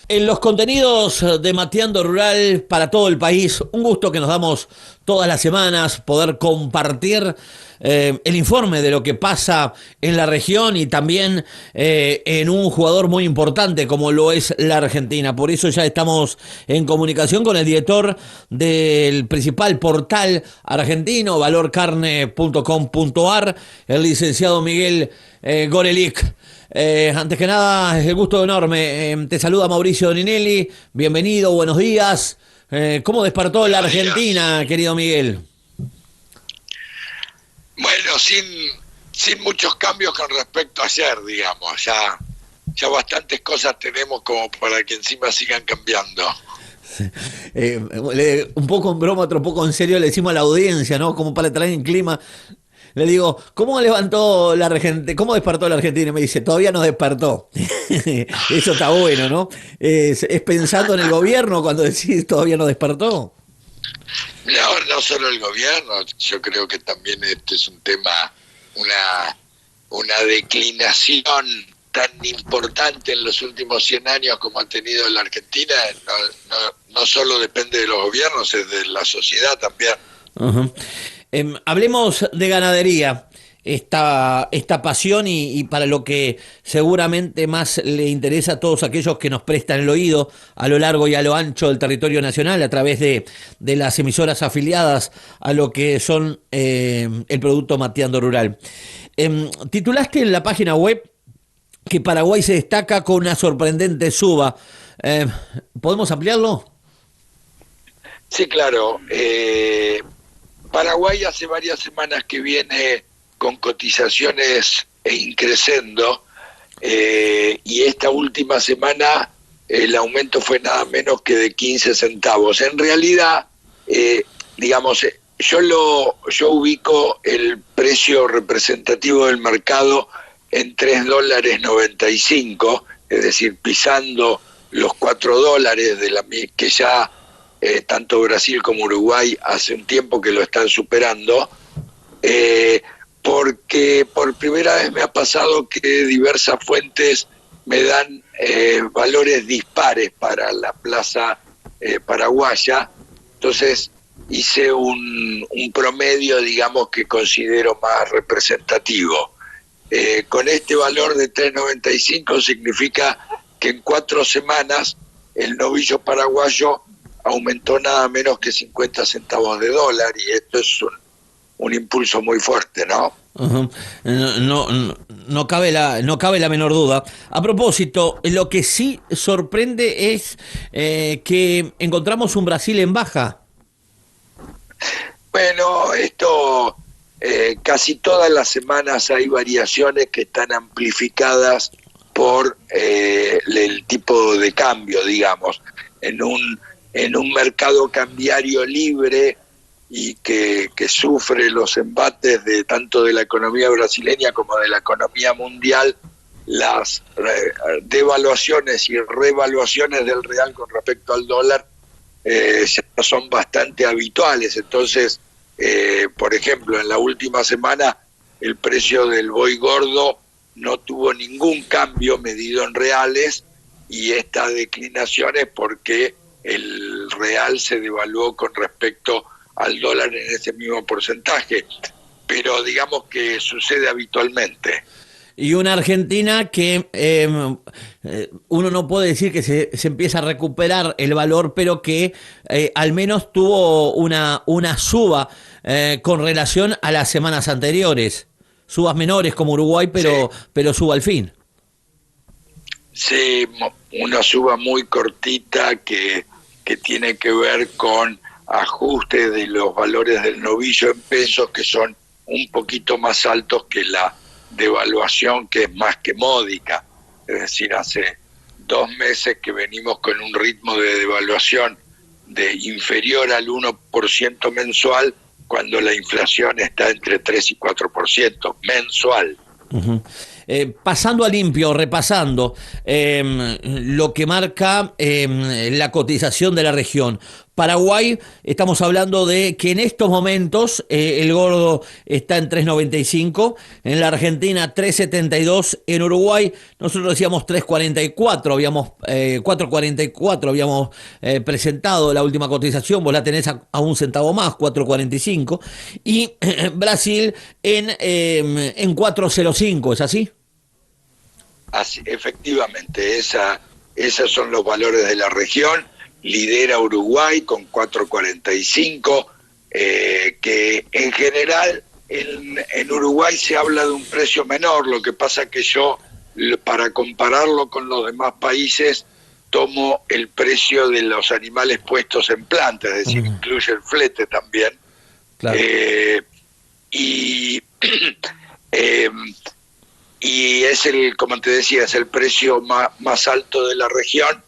En los contenidos de Mateando Rural para todo el país, un gusto que nos damos todas las semanas, poder compartir el informe de lo que pasa en la región y también en un jugador muy importante como lo es la Argentina. Por eso ya estamos en comunicación con el director del principal portal argentino, valorcarne.com.ar, el licenciado Miguel Gorelick. Antes que nada, es el gusto enorme. Te saluda Mauricio Doninelli. Bienvenido, buenos días. ¿Cómo despertó la Buenos días. Argentina, querido Miguel? Bueno, sin muchos cambios con respecto a ayer, digamos. Ya bastantes cosas tenemos como para que encima sigan cambiando. Un poco en broma, otro poco en serio, le decimos a la audiencia, ¿no? Como para traer en clima. Le digo, ¿cómo levantó la Argentina? ¿Cómo despertó la Argentina? Y me dice, todavía no despertó. Eso está bueno, ¿no? Es pensando en el gobierno cuando decís todavía no despertó. No, no solo el gobierno, yo creo que también este es un tema, una, una declinación tan importante en los últimos 100 años como ha tenido la Argentina, no solo depende de los gobiernos, es de la sociedad también. Ajá. Hablemos de ganadería, esta pasión y para lo que seguramente más le interesa a todos aquellos que nos prestan el oído a lo largo y a lo ancho del territorio nacional a través de las emisoras afiliadas a lo que son el producto Mateando Rural. Titulaste en la página web que Paraguay se destaca con una sorprendente suba. Eh, ¿Podemos ampliarlo? Sí, claro. Paraguay hace varias semanas que viene con cotizaciones increciendo, y esta última semana el aumento fue nada menos que de 15 centavos. En realidad, digamos, yo ubico el precio representativo del mercado en $3.95, es decir, pisando los $4 que ya tanto Brasil como Uruguay hace un tiempo que lo están superando, porque por primera vez me ha pasado que diversas fuentes me dan valores dispares para la plaza paraguaya. Entonces hice un promedio, digamos, que considero más representativo. Con este valor de 3.95 significa que en 4 semanas el novillo paraguayo aumentó nada menos que 50 centavos de dólar, y esto es un impulso muy fuerte, ¿no? Ujú. No cabe la menor duda. A propósito, lo que sí sorprende es que encontramos un Brasil en baja. Bueno, esto casi todas las semanas hay variaciones que están amplificadas por el tipo de cambio, digamos. En un mercado cambiario libre y que sufre los embates de tanto de la economía brasileña como de la economía mundial, las devaluaciones y revaluaciones del real con respecto al dólar ya son bastante habituales. Entonces, por ejemplo, en la última semana el precio del buey gordo no tuvo ningún cambio medido en reales, y esta declinación es porque el real se devaluó con respecto al dólar en ese mismo porcentaje, pero digamos que sucede habitualmente. Y una Argentina que uno no puede decir que se empieza a recuperar el valor, pero que al menos tuvo una suba con relación a las semanas anteriores. Subas menores como Uruguay, Sí, pero suba al fin. sí, una suba muy cortita que tiene que ver con ajustes de los valores del novillo en pesos que son un poquito más altos que la devaluación, que es más que módica. Es decir, hace 2 meses que venimos con un ritmo de devaluación de inferior al 1% mensual, cuando la inflación está entre 3 y 4% mensual. Ujú. Pasando a limpio, repasando lo que marca la cotización de la región. Paraguay, estamos hablando de que en estos momentos el gordo está en 3.95, en la Argentina 3.72, en Uruguay nosotros decíamos 3.44, habíamos 4.44 habíamos presentado la última cotización, vos la tenés a un centavo más, 4.45, y Brasil en 4.05, ¿es así? Así, efectivamente, esos son los valores de la región. Lidera Uruguay con 4.45, que en general en Uruguay se habla de un precio menor, lo que pasa que yo, para compararlo con los demás países, tomo el precio de los animales puestos en planta, es decir, incluye el flete también. Claro. Y y es como te decía, es el precio más alto de la región,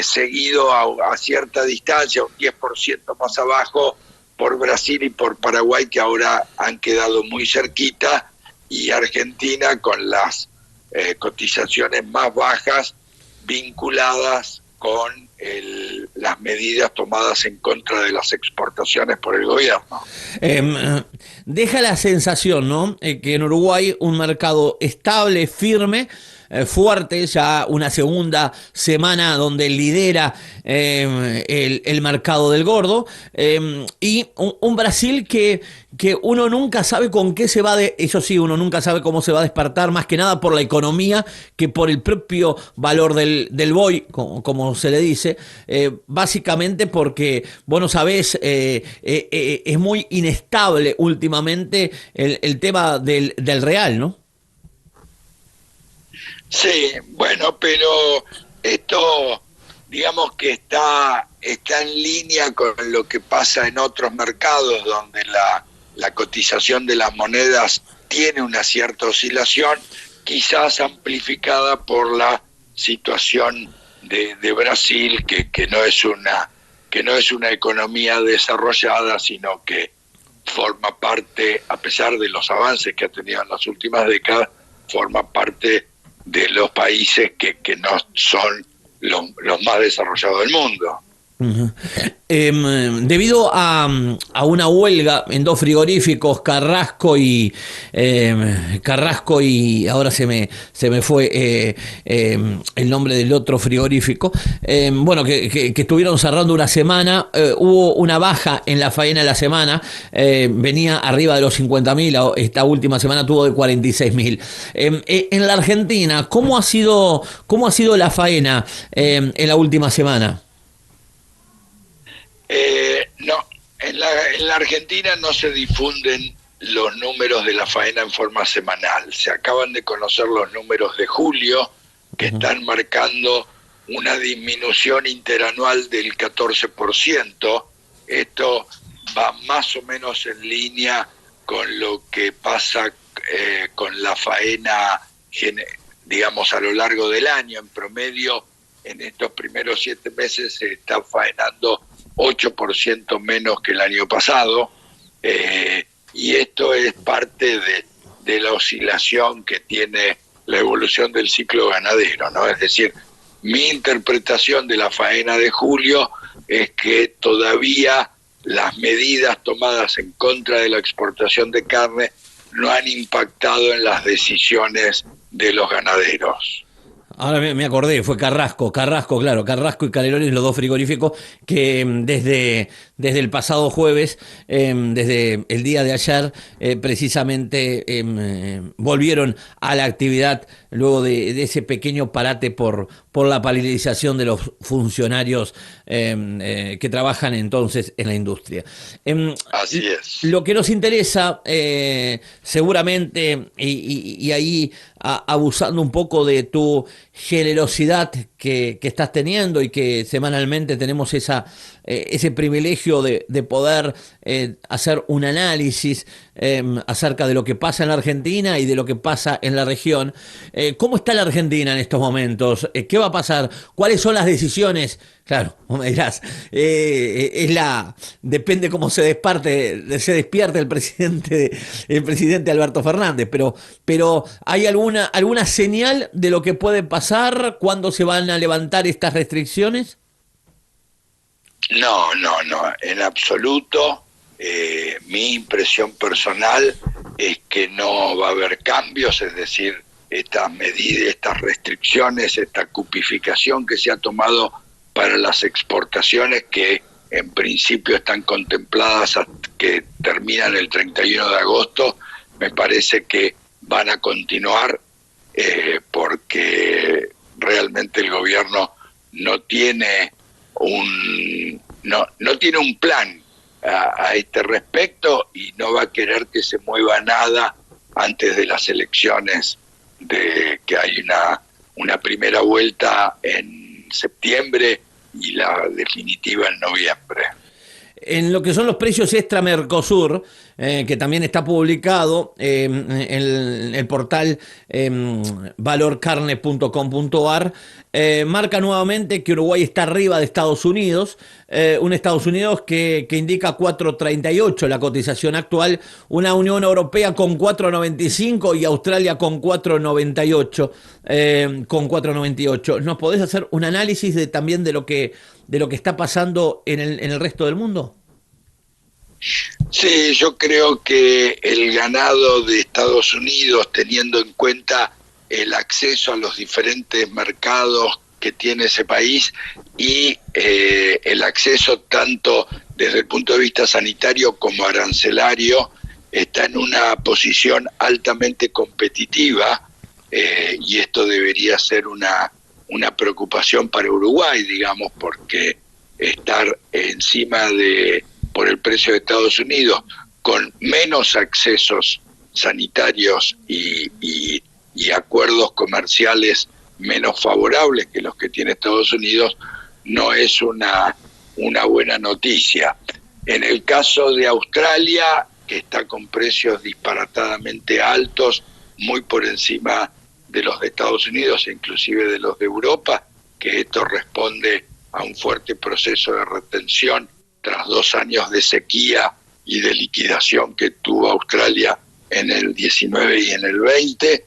seguido a cierta distancia, un 10% más abajo, por Brasil y por Paraguay, que ahora han quedado muy cerquita, y Argentina con las cotizaciones más bajas vinculadas con las medidas tomadas en contra de las exportaciones por el gobierno. Deja la sensación, ¿no? Que en Uruguay un mercado estable, firme, fuerte, ya una segunda semana donde lidera el mercado del gordo, y un Brasil que uno nunca sabe con qué se va eso sí, uno nunca sabe cómo se va a despertar, más que nada por la economía que por el propio valor del BOI, como se le dice, básicamente porque, vos no sabés, es muy inestable últimamente el tema del real, ¿no? Sí, bueno, pero esto, digamos que está en línea con lo que pasa en otros mercados donde la cotización de las monedas tiene una cierta oscilación, quizás amplificada por la situación de Brasil, que no es una economía desarrollada, sino que forma parte, a pesar de los avances que ha tenido en las últimas décadas, forma parte de los países que no son los más desarrollados del mundo. Uh-huh. Debido a una huelga en dos frigoríficos, Carrasco y ahora se me fue el nombre del otro frigorífico, bueno, que estuvieron cerrando una semana, hubo una baja en la faena de la semana, venía arriba de los 50.000, esta última semana tuvo de 46.000. En la Argentina, ¿cómo ha sido la faena en la última semana? No, en la Argentina no se difunden los números de la faena en forma semanal. Se acaban de conocer los números de julio, que están marcando una disminución interanual del 14%. Esto va más o menos en línea con lo que pasa con la faena, digamos, a lo largo del año. En promedio, en estos primeros 7 meses se está faenando 8% menos que el año pasado, y esto es parte de la oscilación que tiene la evolución del ciclo ganadero, ¿no? Es decir, mi interpretación de la faena de julio es que todavía las medidas tomadas en contra de la exportación de carne no han impactado en las decisiones de los ganaderos. Ahora me acordé, fue Carrasco, claro, Carrasco y Canelones, los dos frigoríficos que desde el pasado jueves, desde el día de ayer, precisamente volvieron a la actividad luego de ese pequeño parate por la paralización de los funcionarios que trabajan entonces en la industria. Así es. Lo que nos interesa, seguramente, y ahí abusando un poco de tu generosidad que estás teniendo y que semanalmente tenemos ese privilegio de poder hacer un análisis acerca de lo que pasa en la Argentina y de lo que pasa en la región. ¿Cómo está la Argentina en estos momentos? ¿Qué va a pasar? ¿Cuáles son las decisiones? Claro, vos me dirás, depende cómo se despierte el presidente Alberto Fernández, pero ¿hay alguna señal de lo que puede pasar? ¿Cuándo se van a levantar estas restricciones? No, no, no, en absoluto. Mi impresión personal es que no va a haber cambios, es decir, estas medidas, estas restricciones, esta cupificación que se ha tomado para las exportaciones, que en principio están contempladas hasta que terminan el 31 de agosto, me parece que van a continuar, porque realmente el gobierno no tiene no tiene un plan a este respecto, y no va a querer que se mueva nada antes de las elecciones, de que hay una primera vuelta en septiembre y la definitiva en noviembre. En lo que son los precios extra Mercosur, que también está publicado en el portal valorcarne.com.ar, marca nuevamente que Uruguay está arriba de Estados Unidos, un Estados Unidos que indica 4.38 la cotización actual, una Unión Europea con 4.95 y Australia con 4.98. ¿Nos podés hacer un análisis también de lo que está pasando en el resto del mundo? Sí, yo creo que el ganado de Estados Unidos, teniendo en cuenta el acceso a los diferentes mercados que tiene ese país, y el acceso tanto desde el punto de vista sanitario como arancelario, está en una posición altamente competitiva, y esto debería ser una preocupación para Uruguay, digamos, porque estar encima por el precio de Estados Unidos, con menos accesos sanitarios y acuerdos comerciales menos favorables que los que tiene Estados Unidos, no es una buena noticia. En el caso de Australia, que está con precios disparatadamente altos, muy por encima de los de Estados Unidos e inclusive de los de Europa, que esto responde a un fuerte proceso de retención tras 2 años de sequía y de liquidación que tuvo Australia en el 19 y en el 20,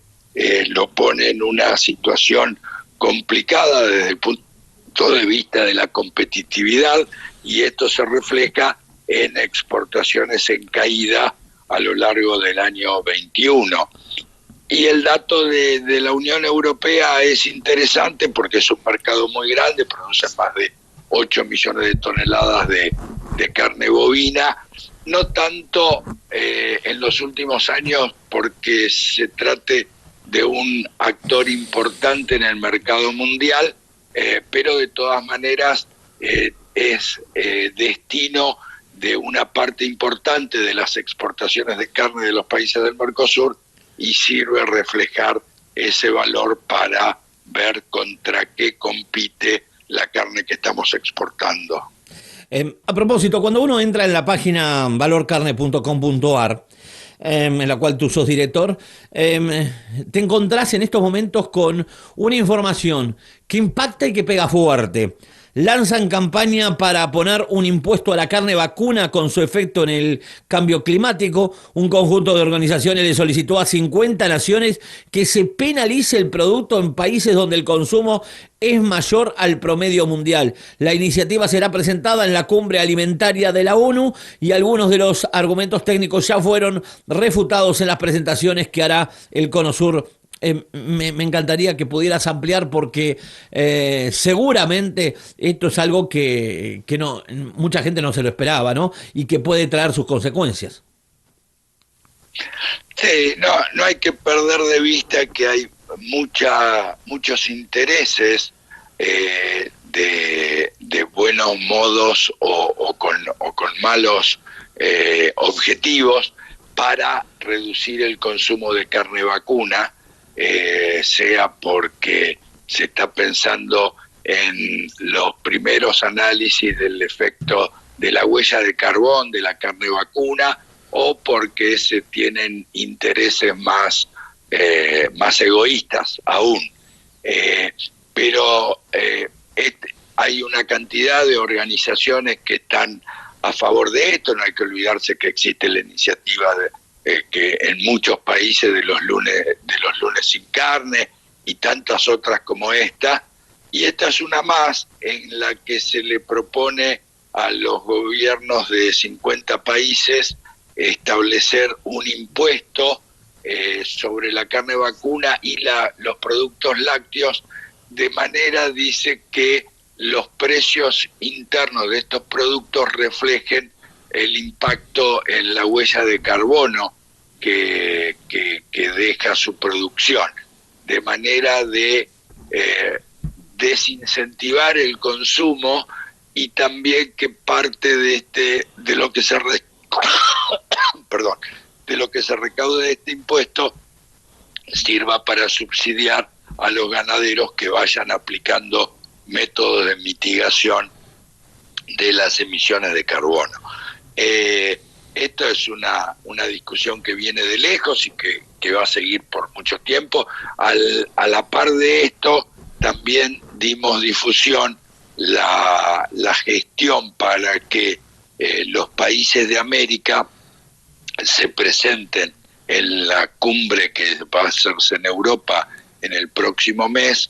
lo pone en una situación complicada desde el punto de vista de la competitividad, y esto se refleja en exportaciones en caída a lo largo del año 21. Y el dato de la Unión Europea es interesante porque es un mercado muy grande, produce más de 8 millones de toneladas de carne bovina, no tanto en los últimos años porque se trate de un actor importante en el mercado mundial, pero de todas maneras es destino de una parte importante de las exportaciones de carne de los países del Mercosur, y sirve a reflejar ese valor para ver contra qué compite la carne que estamos exportando. A propósito, cuando uno entra en la página valorcarne.com.ar, en la cual tú sos director, te encontrás en estos momentos con una información que impacta y que pega fuerte. Lanzan campaña para poner un impuesto a la carne vacuna con su efecto en el cambio climático. Un conjunto de organizaciones le solicitó a 50 naciones que se penalice el producto en países donde el consumo es mayor al promedio mundial. La iniciativa será presentada en la cumbre alimentaria de la ONU, y algunos de los argumentos técnicos ya fueron refutados en las presentaciones que hará el Cono Sur. Me encantaría que pudieras ampliar porque seguramente esto es algo que no, mucha gente no se lo esperaba, ¿no? Y que puede traer sus consecuencias. Sí, no hay que perder de vista que hay muchos intereses, de buenos modos o con malos objetivos para reducir el consumo de carne vacuna, sea porque se está pensando en los primeros análisis del efecto de la huella de carbón de la carne vacuna, o porque se tienen intereses más egoístas aún. Pero hay una cantidad de organizaciones que están a favor de esto. No hay que olvidarse que existe la iniciativa que en muchos países de los lunes sin carne, y tantas otras como esta, y esta es una más en la que se le propone a los gobiernos de 50 países establecer un impuesto sobre la carne vacuna y los productos lácteos, de manera, dice, que los precios internos de estos productos reflejen el impacto en la huella de carbono que deja su producción, de manera de desincentivar el consumo, y también que parte de lo que se perdón, de lo que se recaude de este impuesto sirva para subsidiar a los ganaderos que vayan aplicando métodos de mitigación de las emisiones de carbono. Esto es una discusión que viene de lejos y que va a seguir por mucho tiempo. A la par de esto, también dimos difusión la gestión para que los países de América se presenten en la cumbre que va a hacerse en Europa en el próximo mes,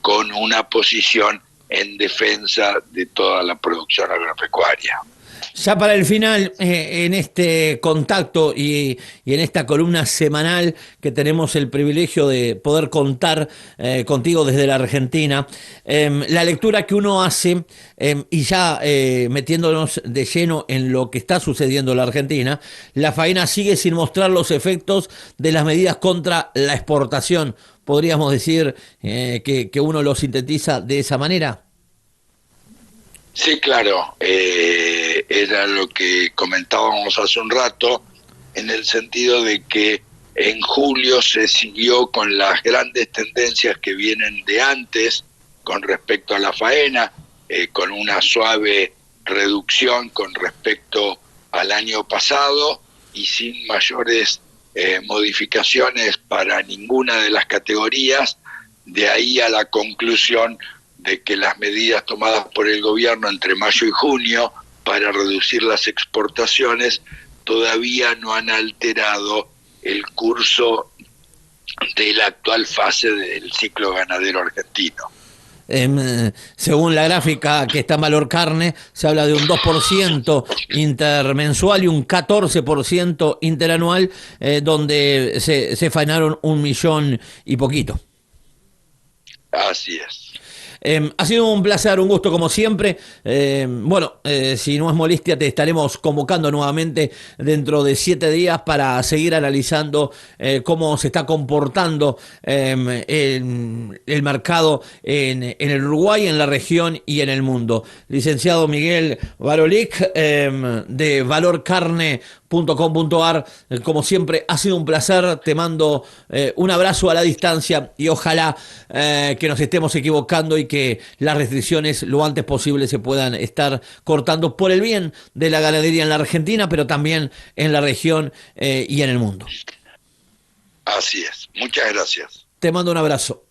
con una posición en defensa de toda la producción agropecuaria. Ya para el final, en este contacto y en esta columna semanal que tenemos el privilegio de poder contar contigo desde la Argentina, la lectura que uno hace, y ya metiéndonos de lleno en lo que está sucediendo en la Argentina, la faena sigue sin mostrar los efectos de las medidas contra la exportación. ¿Podríamos decir que uno lo sintetiza de esa manera? Sí, claro, era lo que comentábamos hace un rato, en el sentido de que en julio se siguió con las grandes tendencias que vienen de antes con respecto a la faena, con una suave reducción con respecto al año pasado y sin mayores modificaciones para ninguna de las categorías. De ahí a la conclusión de que las medidas tomadas por el gobierno entre mayo y junio para reducir las exportaciones todavía no han alterado el curso de la actual fase del ciclo ganadero argentino. Según la gráfica que está en Valor Carne, se habla de un 2% intermensual y un 14% interanual, donde se faenaron 1 millón y poquito. Así es. Ha sido un placer, un gusto como siempre. Si no es molestia, te estaremos convocando nuevamente dentro de 7 días para seguir analizando cómo se está comportando el mercado en el Uruguay, en la región y en el mundo. Licenciado Miguel Barolich, de valorcarne.com.ar, como siempre ha sido un placer. Te mando un abrazo a la distancia y ojalá que nos estemos equivocando y que las restricciones lo antes posible se puedan estar cortando por el bien de la ganadería en la Argentina, pero también en la región y en el mundo. Así es. Muchas gracias. Te mando un abrazo.